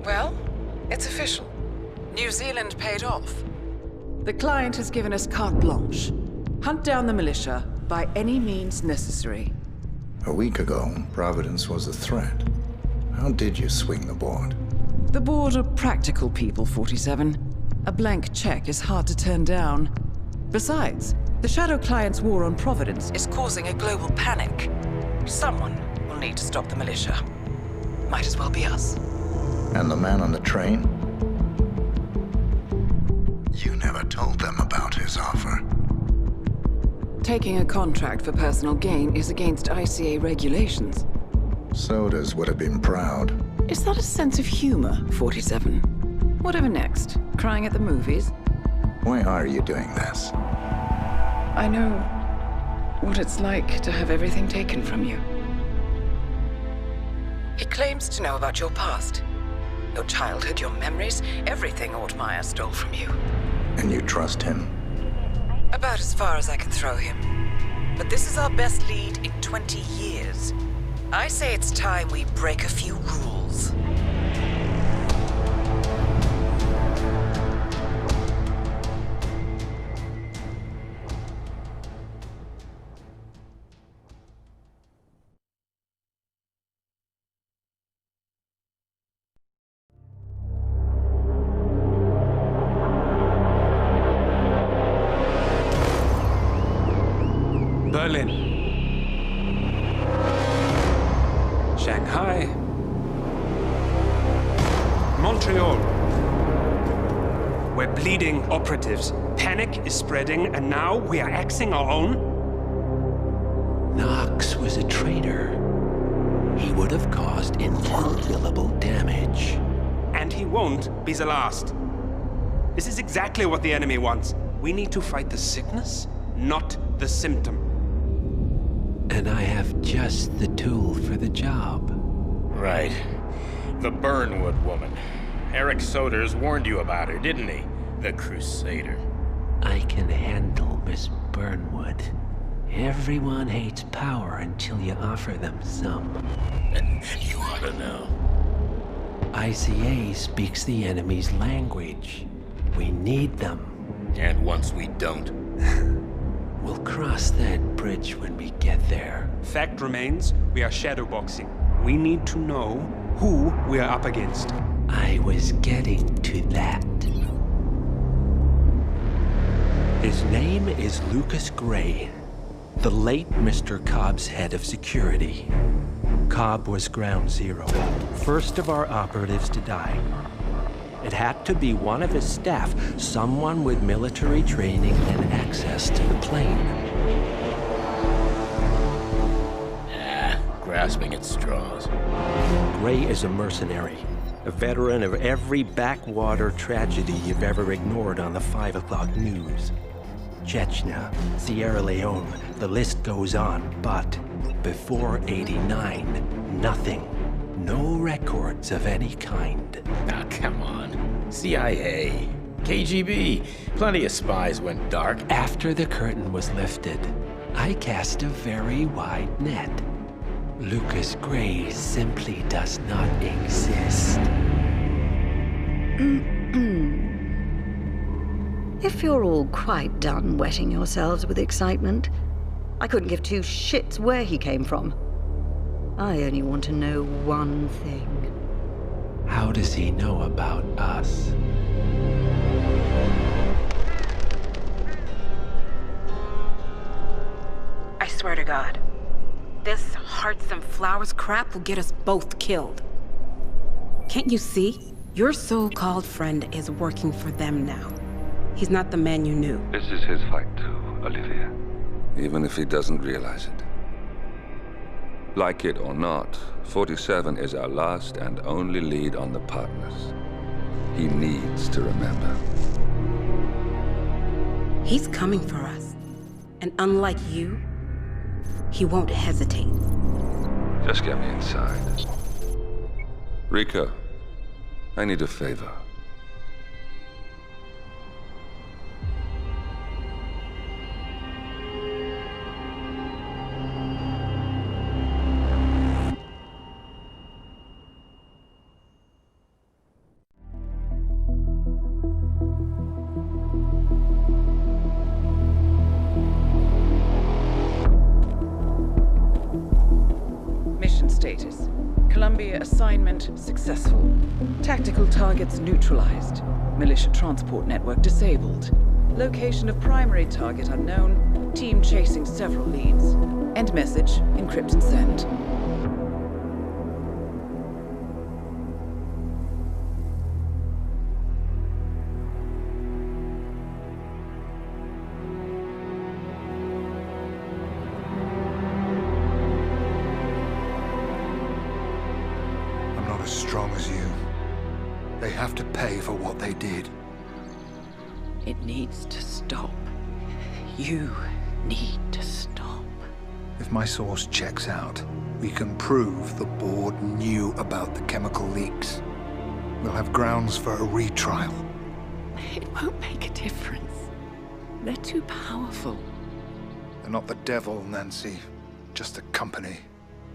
Well, it's official. New Zealand paid off. The client has given us carte blanche. Hunt down the militia by any means necessary. A week ago, Providence was a threat. How did you swing the board? The board are practical people, 47. A blank check is hard to turn down. Besides, the Shadow Client's war on Providence is causing a global panic. Someone will need to stop the militia. Might as well be us. And the man on the train? You never told them about his offer. Taking a contract for personal gain is against ICA regulations. Sodas would have been proud. Is that a sense of humor, 47? Whatever next? Crying at the movies? Why are you doing this? I know what it's like to have everything taken from you. He claims to know about your past. Your childhood, your memories, everything Ortmeyer stole from you. And you trust him? About as far as I can throw him. But this is our best lead in 20 years. I say it's time we break a few rules. Berlin, Shanghai, Montreal. We're bleeding operatives. Panic is spreading, and now we are axing our own? Knox was a traitor. He would have caused incalculable damage. And he won't be the last. This is exactly what the enemy wants. We need to fight the sickness, not the symptom. And I have just the tool for the job. Right. The Burnwood woman. Eric Soders warned you about her, didn't he? The Crusader. I can handle Miss Burnwood. Everyone hates power until you offer them some. You ought to know. ICA speaks the enemy's language. We need them. And once we don't? We'll cross that bridge when we get there. Fact remains, we are shadowboxing. We need to know who we are up against. I was getting to that. His name is Lucas Gray, the late Mr. Cobb's head of security. Cobb was ground zero, first of our operatives to die. It had to be one of his staff, someone with military training and access to the plane. Grasping at straws. Gray is a mercenary, a veteran of every backwater tragedy you've ever ignored on the 5 o'clock news. Chechnya, Sierra Leone, the list goes on, but before '89, nothing. No records of any kind. Ah, come on. CIA, KGB, plenty of spies went dark. After the curtain was lifted, I cast a very wide net. Lucas Gray simply does not exist. If you're all quite done wetting yourselves with excitement, I couldn't give two shits where he came from. I only want to know one thing. How does he know about us? I swear to God, this hearts and flowers crap will get us both killed. Can't you see? Your so-called friend is working for them now. He's not the man you knew. This is his fight too, Olivia. Even if he doesn't realize it. Like it or not, 47 is our last and only lead on the partners. He needs to remember. He's coming for us. And unlike you, he won't hesitate. Just get me inside. Rico, I need a favor. Assignment successful. Tactical targets neutralized. Militia transport network disabled. Location of primary target unknown. Team chasing several leads. End message, encrypt and send. I'm not as strong as you. They have to pay for what they did. It needs to stop. You need to stop. If my source checks out, we can prove the board knew about the chemical leaks. We'll have grounds for a retrial. It won't make a difference. They're too powerful. They're not the devil, Nancy. Just a company.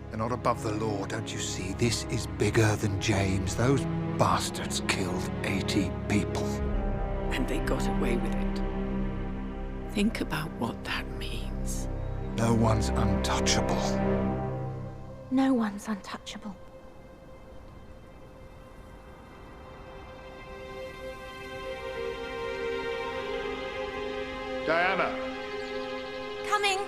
They're not above the law, don't you see? This is bigger than James. Those bastards killed 80 people. And they got away with it. Think about what that means. No one's untouchable. No one's untouchable. Diana! Coming!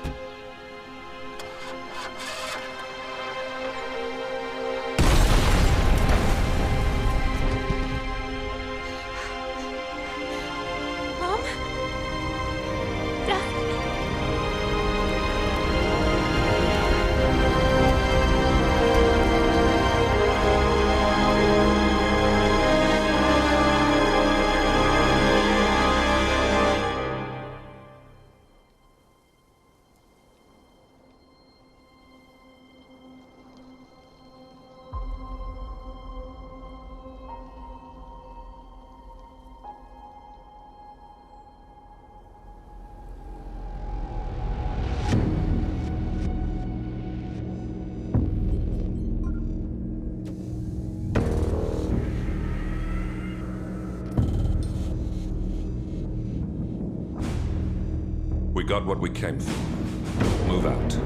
Mom? Dad? We got what we came for. Move out.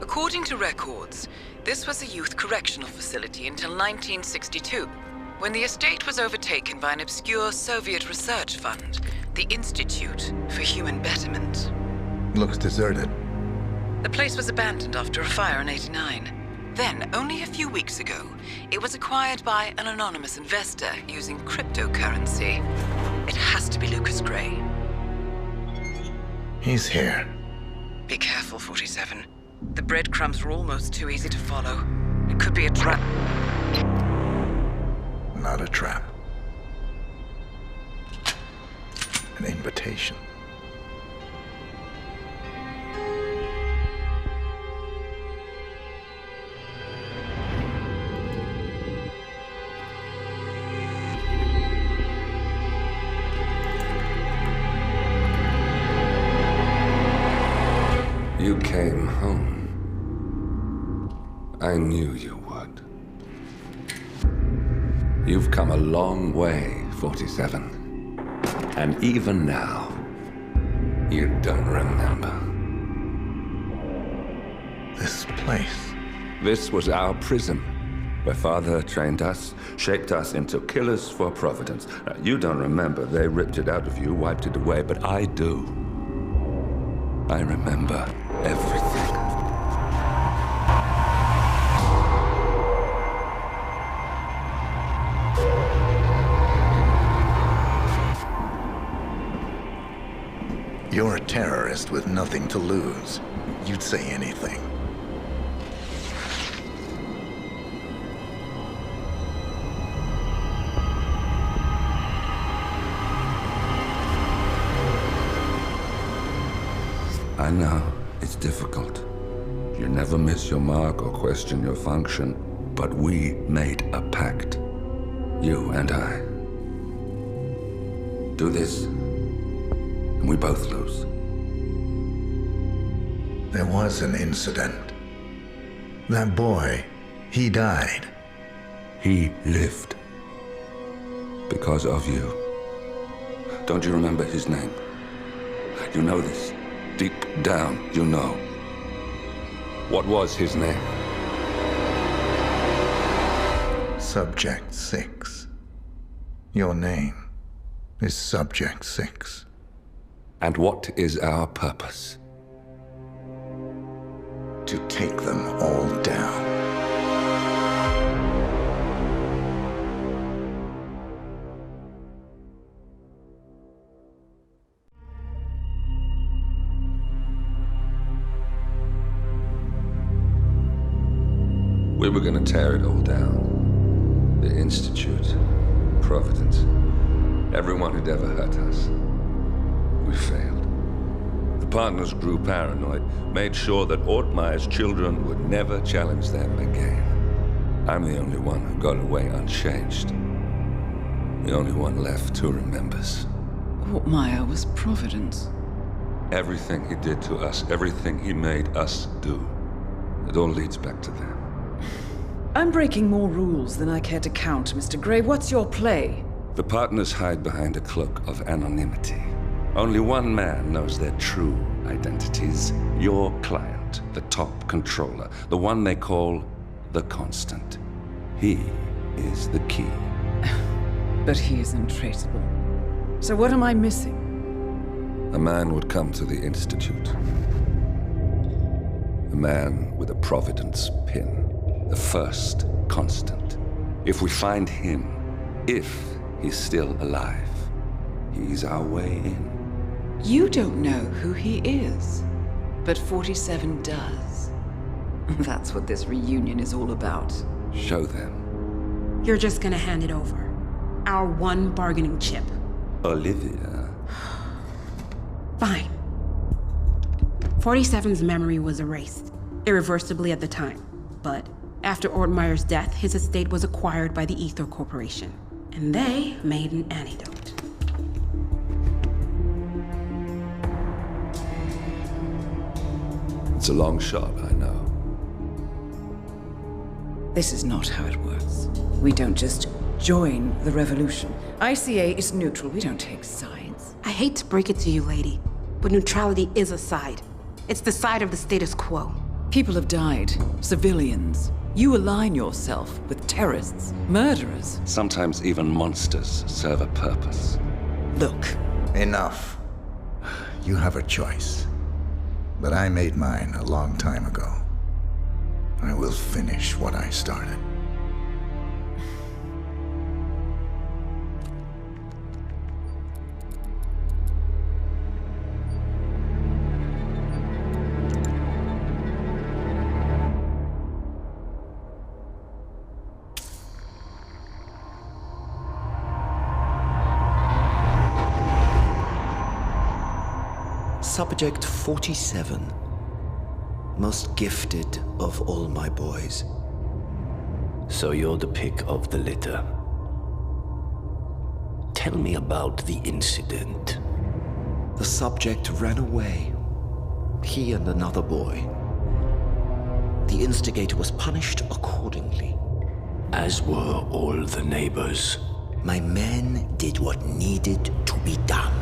According to records, this was a youth correctional facility until 1962, when the estate was overtaken by an obscure Soviet research fund, the Institute for Human Betterment. Looks deserted. The place was abandoned after a fire in '89. Then, only a few weeks ago, it was acquired by an anonymous investor using cryptocurrency. It has to be Lucas Gray. He's here. Be careful, 47. The breadcrumbs were almost too easy to follow. It could be a trap. Not a trap. An invitation. You came home. I knew you would. You've come a long way, 47. And even now, you don't remember. This place. This was our prison, where Father trained us, shaped us into killers for Providence. Now, you don't remember. They ripped it out of you, wiped it away, but I do. I remember everything. You're a terrorist with nothing to lose. You'd say anything. I know, it's difficult. You never miss your mark or question your function, but we made a pact. You and I. Do this, and we both lose. There was an incident. That boy, he died. He lived. Because of you. Don't you remember his name? You know this. Deep down, you know. What was his name? Subject 6. Your name is Subject 6. And what is our purpose? To take them all down. We were gonna tear it all down. The Institute, Providence, everyone who'd ever hurt us. We failed. The partners grew paranoid, made sure that Ortmeyer's children would never challenge them again. I'm the only one who got away unchanged. The only one left who remembers. Ortmeyer was Providence. Everything he did to us, everything he made us do, it all leads back to them. I'm breaking more rules than I care to count, Mr. Gray. What's your play? The partners hide behind a cloak of anonymity. Only one man knows their true identities. Your client, the top controller, the one they call the Constant. He is the key. But he is untraceable. So what am I missing? A man would come to the Institute. A man with a Providence pin. The first Constant. If we find him, if he's still alive, he's our way in. You don't know who he is, but 47 does. That's what this reunion is all about. Show them. You're just gonna hand it over. Our one bargaining chip. Olivia. Fine. 47's memory was erased, irreversibly at the time. But after Ortmeyer's death, his estate was acquired by the Ether Corporation. And they made an antidote. It's a long shot, I know. This is not how it works. We don't just join the revolution. ICA is neutral. We don't take sides. I hate to break it to you, lady, but neutrality is a side. It's the side of the status quo. People have died. Civilians. You align yourself with terrorists, murderers. Sometimes even monsters serve a purpose. Look. Enough. You have a choice. But I made mine a long time ago. I will finish what I started. Subject 47. Most gifted of all my boys. So you're the pick of the litter. Tell me about the incident. The subject ran away. He and another boy. The instigator was punished accordingly. As were all the neighbors. My men did what needed to be done.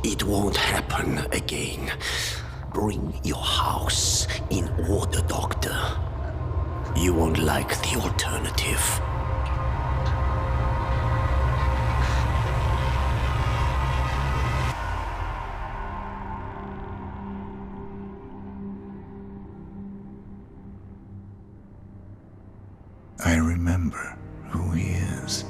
It won't happen again. Bring your house in order, Doctor. You won't like the alternative. I remember who he is.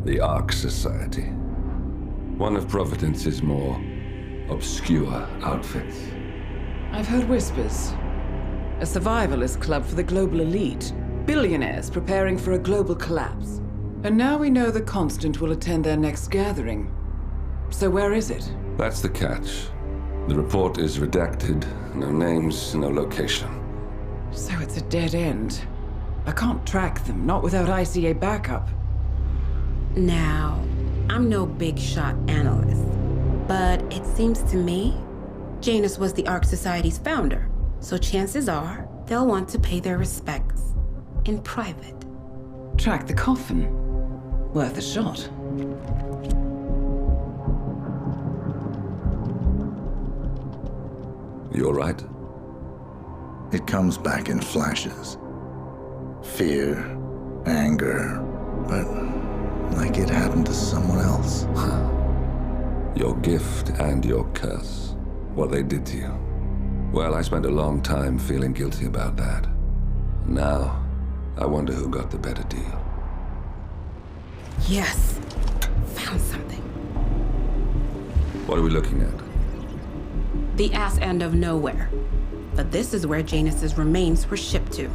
The Ark Society. One of Providence's more obscure outfits. I've heard whispers. A survivalist club for the global elite. Billionaires preparing for a global collapse. And now we know the Constant will attend their next gathering. So where is it? That's the catch. The report is redacted. No names, no location. So it's a dead end. I can't track them, not without ICA backup. Now, I'm no big shot analyst, but it seems to me Janus was the Ark Society's founder, so chances are they'll want to pay their respects in private. Track the coffin. Worth a shot. You all right? It comes back in flashes. Fear, anger, but like it happened to someone else. Your gift and your curse. What they did to you. Well, I spent a long time feeling guilty about that. Now, I wonder who got the better deal. Yes, found something. What are we looking at? The ass end of nowhere. But this is where Janus's remains were shipped to.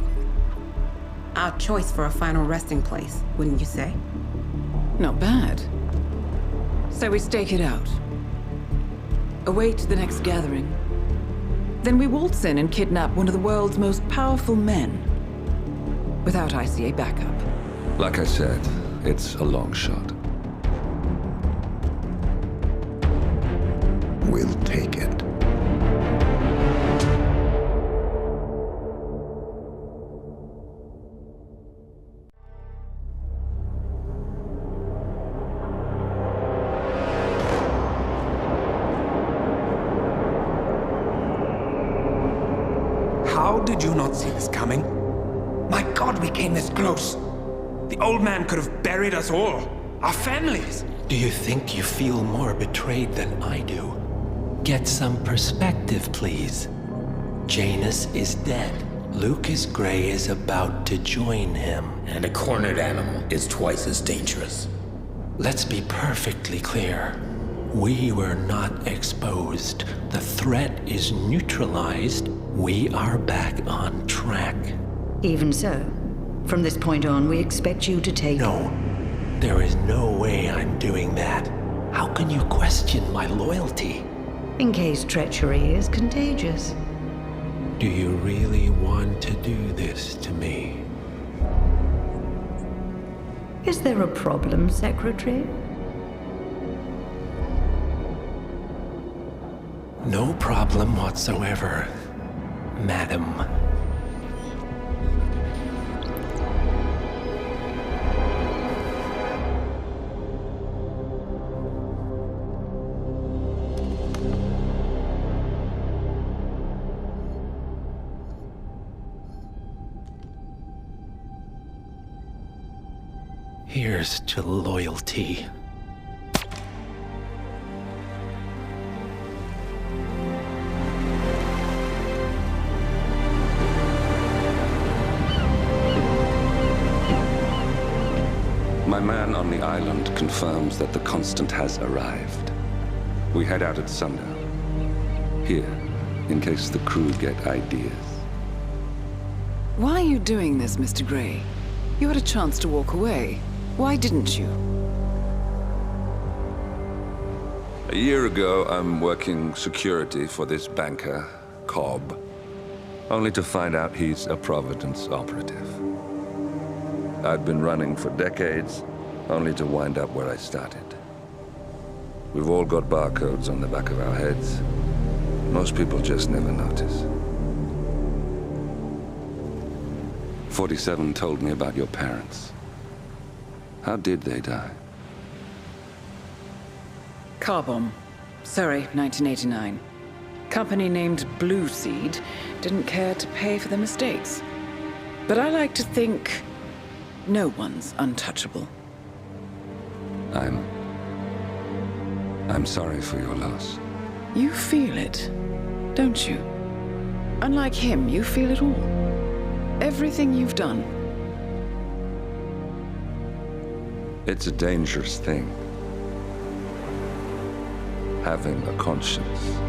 Our choice for a final resting place, wouldn't you say? Not bad. So we stake it out. Await the next gathering. Then we waltz in and kidnap one of the world's most powerful men. Without ICA backup. Like I said, it's a long shot. We'll take it. How did you not see this coming? My God, we came this close. The old man could have buried us all. Our families. Do you think you feel more betrayed than I do? Get some perspective, please. Janus is dead. Lucas Gray is about to join him. And a cornered animal is twice as dangerous. Let's be perfectly clear. We were not exposed. The threat is neutralized. We are back on track. Even so, from this point on, we expect you to take... No, there is no way I'm doing that. How can you question my loyalty? In case treachery is contagious. Do you really want to do this to me? Is there a problem, Secretary? No problem whatsoever, Madam. Here's to loyalty. My man on the island confirms that the Constant has arrived. We head out at sundown. Here, in case the crew get ideas. Why are you doing this, Mr. Gray? You had a chance to walk away. Why didn't you? A year ago, I'm working security for this banker, Cobb, only to find out he's a Providence operative. I'd been running for decades, only to wind up where I started. We've all got barcodes on the back of our heads. Most people just never notice. 47 told me about your parents. How did they die? Car bomb. Surrey, 1989. Company named Blue Seed didn't care to pay for their mistakes. But I like to think no one's untouchable. I'm sorry for your loss. You feel it, don't you? Unlike him, you feel it all. Everything you've done. It's a dangerous thing. Having a conscience.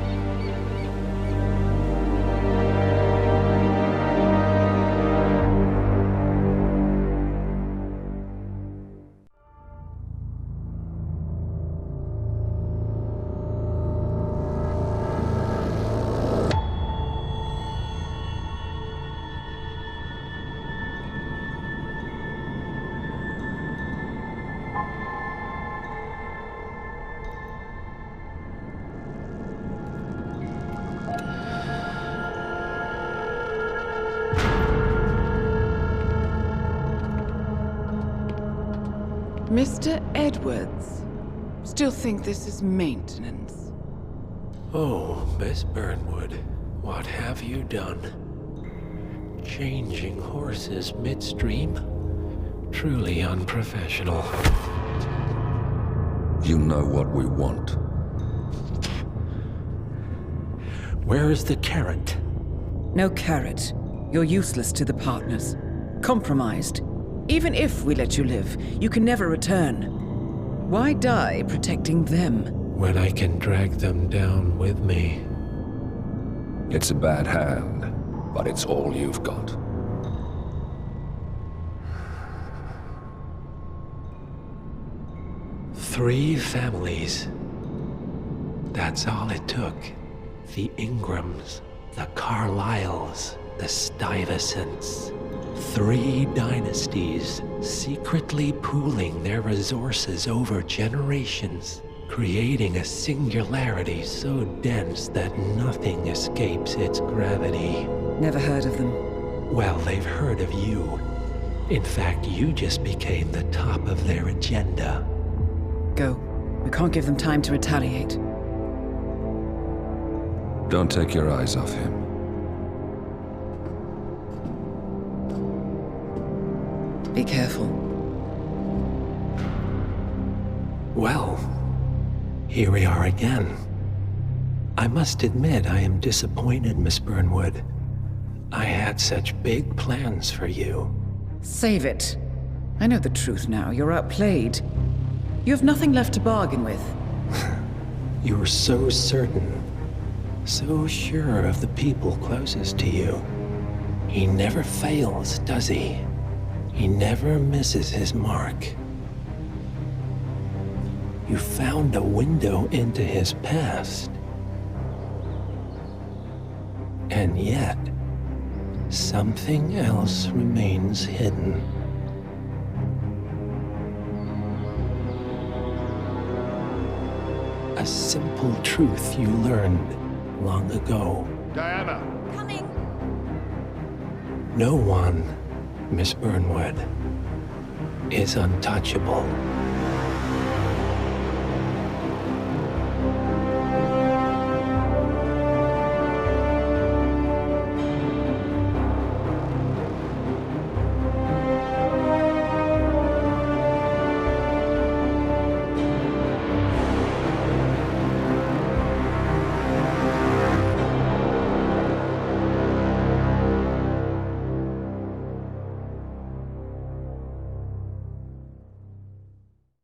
Mr. Edwards, still think this is maintenance? Oh, Miss Burnwood, what have you done? Changing horses midstream? Truly unprofessional. You know what we want. Where is the carrot? No carrot. You're useless to the partners. Compromised. Even if we let you live, you can never return. Why die protecting them? When I can drag them down with me. It's a bad hand, but it's all you've got. Three families. That's all it took. The Ingrams, the Carlyles, the Stuyvesants. 3 dynasties secretly pooling their resources over generations, creating a singularity so dense that nothing escapes its gravity. Never heard of them. Well, they've heard of you. In fact, you just became the top of their agenda. Go. We can't give them time to retaliate. Don't take your eyes off him. Be careful. Well, here we are again. I must admit I am disappointed, Miss Burnwood. I had such big plans for you. Save it. I know the truth now. You're outplayed. You have nothing left to bargain with. You were so certain, so sure of the people closest to you. He never fails, does he? He never misses his mark. You found a window into his past. And yet, something else remains hidden. A simple truth you learned long ago. Diana! Coming! No one, Miss Burnwood, is untouchable.